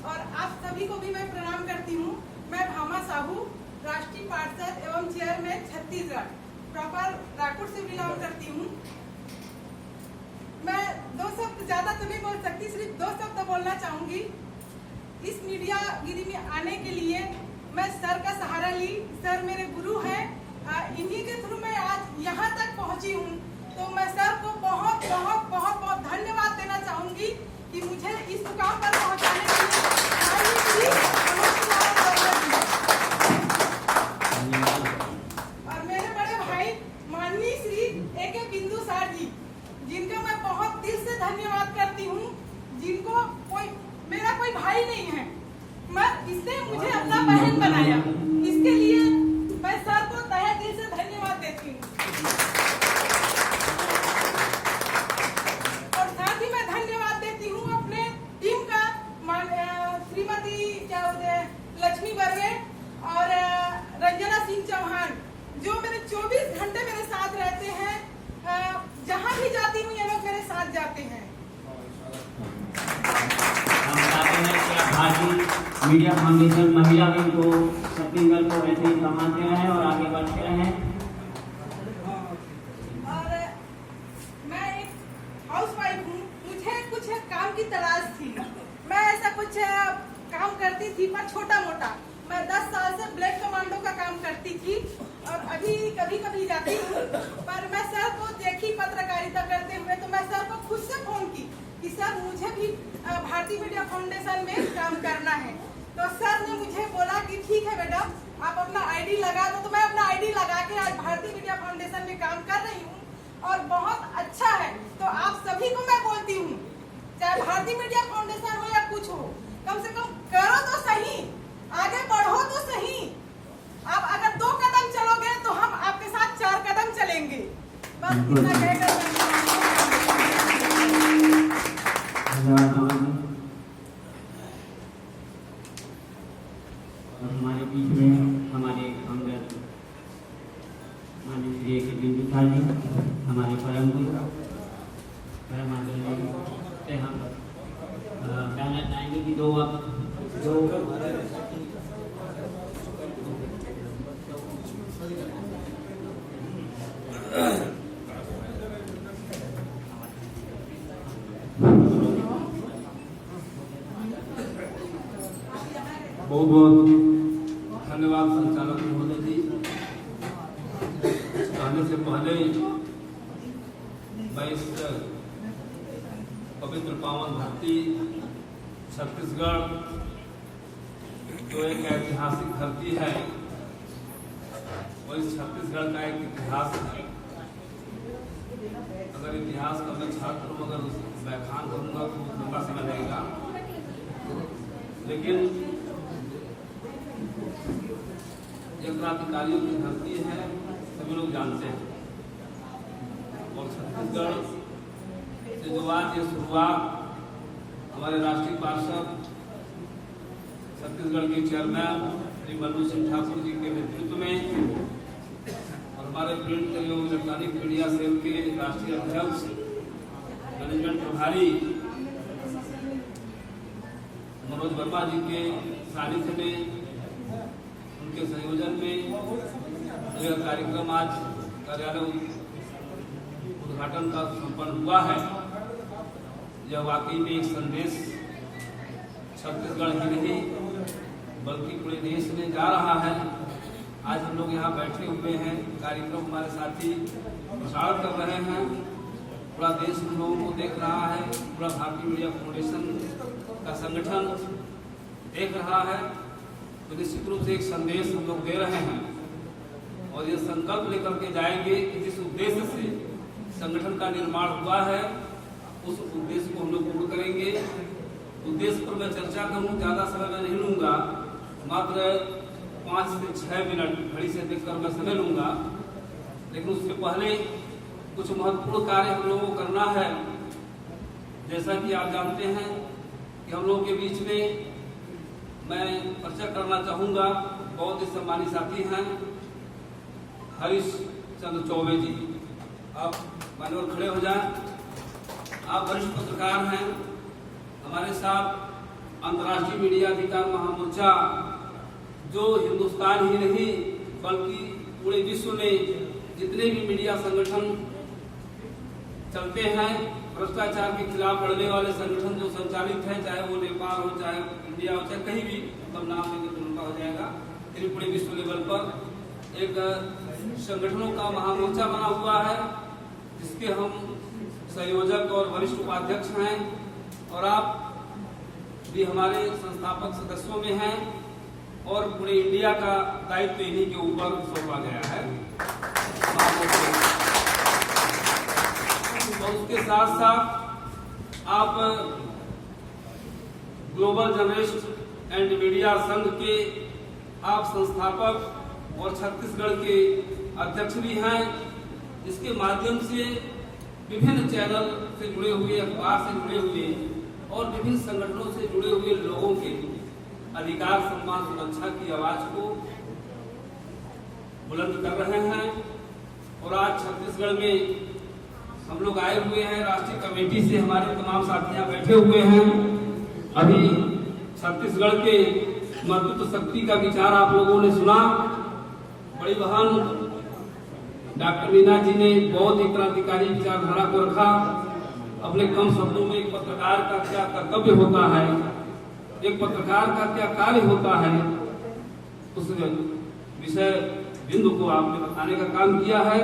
और आप सभी को भी मैं प्रणाम करती हूँ। मैं भामा साहू, राष्ट्रीय पार्षद एवं चेयरमैन छत्तीसगढ़, प्रॉपर रायपुर से बिलोंग करती हूँ। मैं 2 शब्द ज्यादा तो नहीं बोल सकती, सिर्फ 2 शब्द बोलना चाहूंगी। इस मीडिया गिरी में आने के लिए मैं सर का सहारा ली। सर मेरे गुरु हैं, इन्हीं के थ्रू मैं आज यहाँ तक पहुँची हूँ। तो मैं सर को बहुत बहुत बहुत बहुत धन्यवाद देना चाहूंगी कि मुझे इस मुकाम पर पहुँचाने के लिए। और मेरे बड़े भाई माननीय श्री A.K. बिंदुसार जी, जिनका मैं बहुत दिल से धन्यवाद करती हूँ, जिनको मेरा कोई भाई नहीं है, मैं इसने मुझे अपना बहन बनाया। इसके लिए मैं सर को तहे दिल से धन्यवाद देती हूँ। और साथ ही मैं धन्यवाद देती हूँ अपने टीम का, श्रीमती लक्ष्मी बर्वे और रंजना सिंह चौहान, जो मेरे 24 घंटे मेरे साथ रहते हैं। जहाँ भी जाती हूँ ये लोग मेरे साथ जाते हैं। मीडिया फाउंडेशन महिला विंग को छत्तीसगढ़ को ऐसे ही संभालते रहे और आगे बढ़ते रहे। और मैं एक हाउसवाइफ हूँ, मुझे कुछ काम की तलाश थी। मैं ऐसा कुछ काम करती थी पर छोटा मोटा। मैं 10 साल से ब्लैक कमांडो का काम करती थी और अभी कभी कभी जाती हूँ। पर मैं सर को देखी पत्रकारिता करते हुए, तो मैं सर को खुद से फोन की कि सर मुझे भी भारतीय मीडिया फाउंडेशन में काम करना है। तो सर ने मुझे बोला कि ठीक है बेटा, आप अपना आईडी लगा दो। तो मैं अपना आईडी लगा के आज भारतीय मीडिया फाउंडेशन में काम कर रही हूँ और बहुत अच्छा है। तो आप सभी को मैं बोलती हूँ, चाहे भारतीय मीडिया फाउंडेशन हो या कुछ हो, कम से कम करो तो सही, आगे बढ़ो तो सही। आप अगर 2 कदम चलोगे तो हम आपके साथ 4 कदम चलेंगे। बस इतना कहकर और हमारे बीच में हमारे अंगद माननीय श्री A.K. बिंदुसार जी, हमारे परम गुरु परम आदरणीय से हम कहना चाहेंगे कि दो बहुत बहुत धन्यवाद संचालक महोदय जी। आने से पहले मैं इस पवित्र पावन धरती छत्तीसगढ़ जो एक ऐतिहासिक धरती है, और इस छत्तीसगढ़ का एक इतिहास है। अगर इतिहास का मैं छात्र हूँ, अगर व्याख्यान करूँगा तो लंबा समय लगेगा, लेकिन ये क्रांतिकारियों की धरती है, सभी लोग जानते हैं। और छत्तीसगढ़ से जो आज ये शुरुआत हमारे राष्ट्रीय पार्षद छत्तीसगढ़ के चेयरमैन श्री मनु सिंह ठाकुर जी के नेतृत्व में और हमारे प्रिंट एवं इलेक्ट्रॉनिक मीडिया सेल के राष्ट्रीय अध्यक्ष मैनेजमेंट प्रभारी मनोज वर्मा जी के सानिध्य में, उनके संयोजन में यह कार्यक्रम आज कार्यालय उद्घाटन का संपन्न हुआ है। यह वाकई में एक संदेश छत्तीसगढ़ ही नहीं बल्कि पूरे देश में जा रहा है। आज हम लोग यहाँ बैठे हुए हैं, कार्यक्रम हमारे साथी प्रसारण कर रहे हैं, पूरा देश हम लोगों को देख रहा है, पूरा भारतीय मीडिया फाउंडेशन का संगठन देख रहा है। तो निश्चित रूप से एक संदेश हम लोग दे रहे हैं और ये संकल्प लेकर के जाएंगे कि जिस उद्देश्य से संगठन का निर्माण हुआ है उस उद्देश्य को हम लोग पूर्ण करेंगे। उद्देश्य पर मैं चर्चा करूँ, ज़्यादा समय मैं नहीं लूँगा, मात्र 5 से 6 मिनट घड़ी से देखकर मैं समय लूँगा। लेकिन उससे पहले कुछ महत्वपूर्ण कार्य हम लोगों को करना है। जैसा कि आप जानते हैं कि हम लोगों के बीच में मैं परिचय करना चाहूँगा, बहुत ही सम्मानित साथी हैं हरीश चंद्र चौबे जी। आप मान्यवर खड़े हो जाएं। आप वरिष्ठ पत्रकार हैं, हमारे साथ अंतर्राष्ट्रीय मीडिया अधिकार महामोर्चा जो हिंदुस्तान ही नहीं बल्कि पूरे विश्व में जितने भी मीडिया संगठन चलते हैं, भ्रष्टाचार के खिलाफ लड़ने वाले संगठन जो संचालित हैं, चाहे वो नेपाल हो, चाहे इंडिया हो, चाहे कहीं भी, मतलब नाम लेंगे तो उनका हो जाएगा, लेकिन पूरे विश्व लेवल पर एक संगठनों का महामोर्चा बना हुआ है जिसके हम संयोजक और वरिष्ठ उपाध्यक्ष हैं और आप भी हमारे संस्थापक सदस्यों में हैं और पूरे इंडिया का दायित्व इन्हीं के ऊपर सौंपा गया है। और उसके साथ साथ आप ग्लोबल जर्नलिस्ट एंड मीडिया संघ के आप संस्थापक और छत्तीसगढ़ के अध्यक्ष भी हैं, जिसके माध्यम से विभिन्न चैनल से जुड़े हुए, अखबार से जुड़े हुए और विभिन्न संगठनों से जुड़े हुए लोगों के अधिकार, सम्मान, सुरक्षा की आवाज को बुलंद कर रहे हैं। और आज छत्तीसगढ़ में हम लोग आए हुए हैं, राष्ट्रीय कमेटी से हमारे तमाम साथियां बैठे हुए हैं। अभी छत्तीसगढ़ के मातृत्व शक्ति का विचार आप लोगों ने सुना। बड़ी बहन डॉक्टर मीना जी ने बहुत ही क्रांतिकारी विचारधारा को रखा। अपने कम शब्दों में एक पत्रकार का क्या कर्तव्य होता है, एक पत्रकार का क्या कार्य होता है, उस विषय बिंदु को आपने बताने का काम किया है।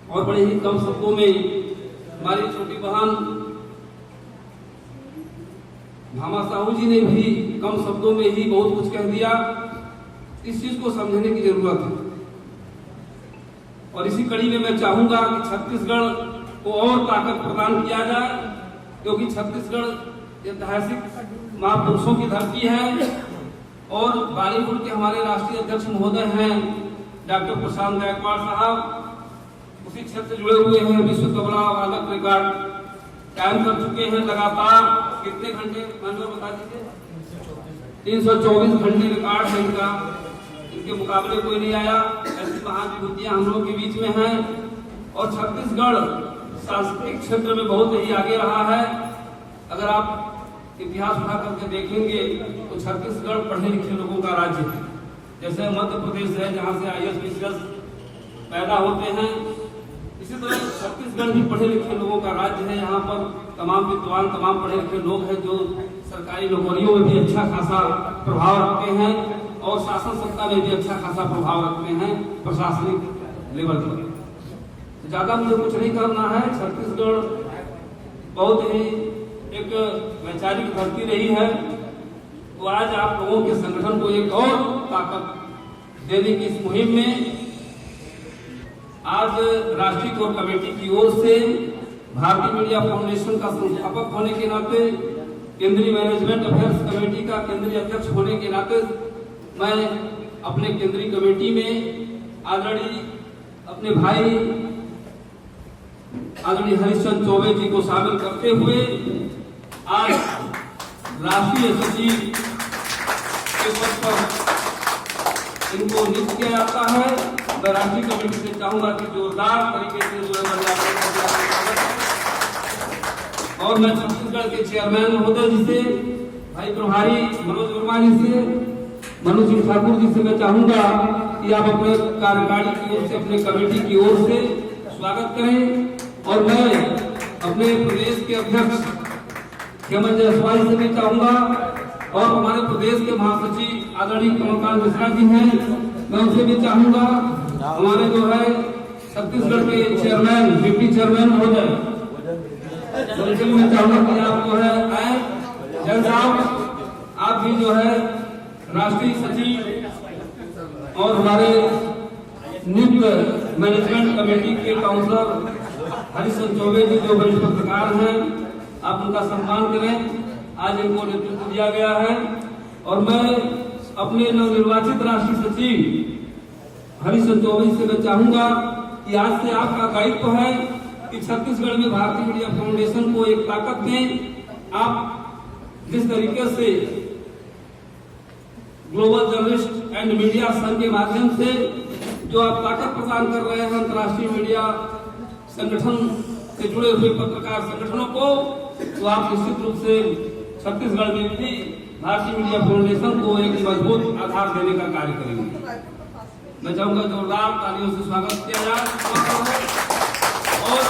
और बड़े ही कम शब्दों में हमारी छोटी बहन भामा साहू जी ने भी कम शब्दों में ही बहुत कुछ कह दिया। इस चीज को समझने की जरूरत है और इसी कड़ी में मैं चाहूंगा कि छत्तीसगढ़ को और ताकत प्रदान किया जाए, क्योंकि छत्तीसगढ़ ऐतिहासिक महापुरुषों की धरती है और बॉलीवुड के हमारे राष्ट्रीय अध्यक्ष महोदय हैं डॉक्टर प्रशांत गायकवाड़ साहब, उसी क्षेत्र से जुड़े हुए हैं। विश्व तबला वादक रिकॉर्ड कायम कर चुके हैं लगातार। कितने घंटे बता दीजिए? 324 घंटे रिकॉर्ड है इनका, इनके मुकाबले कोई नहीं आया। ऐसी महाविभूतियां हम लोग के बीच में हैं और छत्तीसगढ़ सांस्कृतिक क्षेत्र में बहुत ही आगे रहा है। अगर आप इतिहास उठा करके देखेंगे तो छत्तीसगढ़ पढ़े लिखे लोगों का राज्य है। जैसे मध्य प्रदेश है जहाँ से IAS पैदा होते हैं, इसी तरह छत्तीसगढ़ भी पढ़े लिखे लोगों का राज्य है। यहाँ पर तमाम विद्वान, तमाम पढ़े लिखे लोग हैं जो सरकारी नौकरियों में भी अच्छा खासा प्रभाव रखते हैं और शासन सत्ता में भी अच्छा खासा प्रभाव रखते हैं प्रशासनिक लेवल पर। ज्यादा मुझे कुछ नहीं करना है। छत्तीसगढ़ बहुत ही एक वैचारिक धरती रही है, तो आज आप लोगों के संगठन को एक और ताकत देने की इस मुहिम में आज राष्ट्रीय कोर कमेटी की ओर से भारतीय मीडिया फाउंडेशन का संस्थापक होने के नाते, केंद्रीय मैनेजमेंट अफेयर्स कमेटी का केंद्रीय अध्यक्ष होने के नाते मैं अपने केंद्रीय कमेटी में आदरणीय अपने भाई आदरणीय हरिश्चंद्र चौबे जी को शामिल करते हुए आज राष्ट्रीय सचिव के पद पर इनको नियुक्त किया जाता है। मैं राष्ट्रीय कमेटी से चाहूंगा कि जोरदार तरीके से जो और मैं छत्तीसगढ़ के चेयरमैन महोदय जी से, भाई प्रभारी मनोज वर्मा जी से, मनोज सिंह ठाकुर जी से मैं चाहूंगा कि आप अपने कार्यकारिणी की ओर से, अपने कमेटी की ओर से स्वागत करें। और मैं अपने प्रदेश के अध्यक्ष हेमंत जायसवाल से भी चाहूंगा और हमारे प्रदेश के महासचिव आदरणीय कमलकांत मिश्रा जी हैं, मैं उनसे भी चाहूंगा। हमारे जो है छत्तीसगढ़ के चेयरमैन, डिप्टी चेयरमैन महोदय, उनसे भी मैं चाहूंगा कि आप जो है आए। जैन साहब आप भी जो है राष्ट्रीय सचिव और हमारे नियुक्त मैनेजमेंट कमेटी के काउंसलर हरिश्चंद्र चौबे जी जो वरिष्ठ पत्रकार हैं, आप उनका सम्मान करें। आज इनको नेतृत्व दिया गया है और मैं अपने नवनिर्वाचित राष्ट्रीय सचिव हरिश्चंद्र चौबे से मैं चाहूंगा कि आज से आपका दायित्व है कि छत्तीसगढ़ में भारतीय मीडिया फाउंडेशन को एक ताकत दें। आप जिस तरीके से ग्लोबल जर्नलिस्ट एंड मीडिया संघ के माध्यम से जो आप ताकत प्रदान कर रहे हैं अंतर्राष्ट्रीय मीडिया संगठन से जुड़े हुए पत्रकार संगठनों को, तो आप निश्चित रूप से छत्तीसगढ़ में भी भारतीय मीडिया फाउंडेशन को एक मजबूत आधार देने का कार्य करेंगे। मैं चाहूंगा जोरदार तालियों से स्वागत किया जाए। और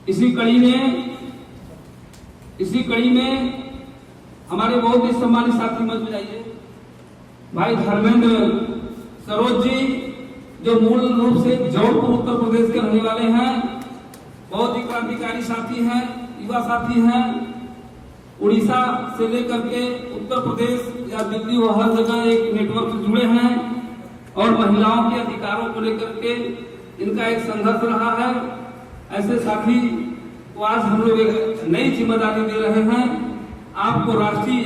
इसी कड़ी में इसी कड़ी में हमारे बहुत ही सम्मानित साथी मंच में आइए, भाई धर्मेंद्र सरोज जी, जो मूल रूप से जौनपुर उत्तर प्रदेश के रहने वाले हैं, बहुत ही क्रांतिकारी साथी हैं, युवा साथी हैं। उड़ीसा से लेकर के उत्तर प्रदेश या दिल्ली और हर जगह एक नेटवर्क से जुड़े हैं और महिलाओं के अधिकारों को लेकर के इनका एक संघर्ष रहा है। ऐसे साथी को आज हम लोग एक नई जिम्मेदारी दे रहे हैं। आपको राष्ट्रीय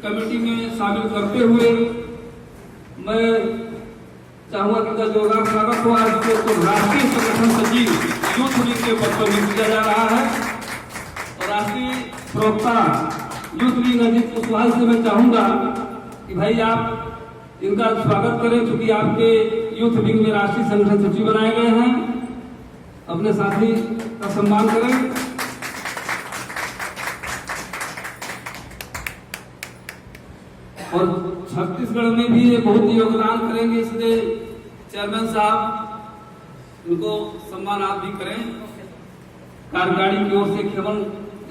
कमेटी में शामिल करते हुए मैं चाहूंगा कि जोरदार स्वागत हो। आज को राष्ट्रीय संगठन सचिव यूथ विंग के पद पर किया जा रहा है और राष्ट्रीय प्रवक्ता यूथ विंग अजीत कुशवाहा से मैं चाहूंगा कि भाई आप इनका स्वागत करें, क्योंकि आपके यूथ विंग में राष्ट्रीय संगठन सचिव बनाए गए हैं। अपने साथी का सम्मान करें। और छत्तीसगढ़ में भी ये बहुत योगदान करेंगे, इसलिए चेयरमैन साहब इनको सम्मान आप भी करें। कार्यकारिणी की ओर से खेमन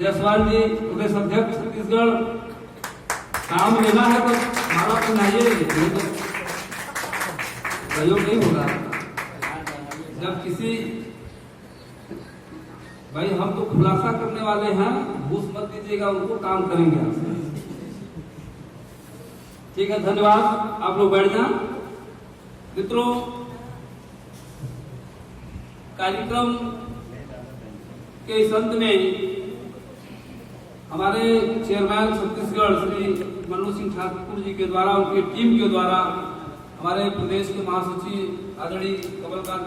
जायसवाल जी, प्रदेश अध्यक्ष छत्तीसगढ़, काम लेना है तो माला पहनाइए, सहयोग नहीं होगा। जब किसी भाई हम तो खुलासा करने वाले हैं, घूस मत दीजिएगा, उनको काम करेंगे आपसे। ठीक है, धन्यवाद। आप लोग बैठ जाएं। मित्रों, कार्यक्रम के इस अंत में हमारे चेयरमैन छत्तीसगढ़ श्री मनोज सिंह ठाकुर जी के द्वारा, उनकी टीम के द्वारा, हमारे प्रदेश के महासचिव आदरणीय कमलकांत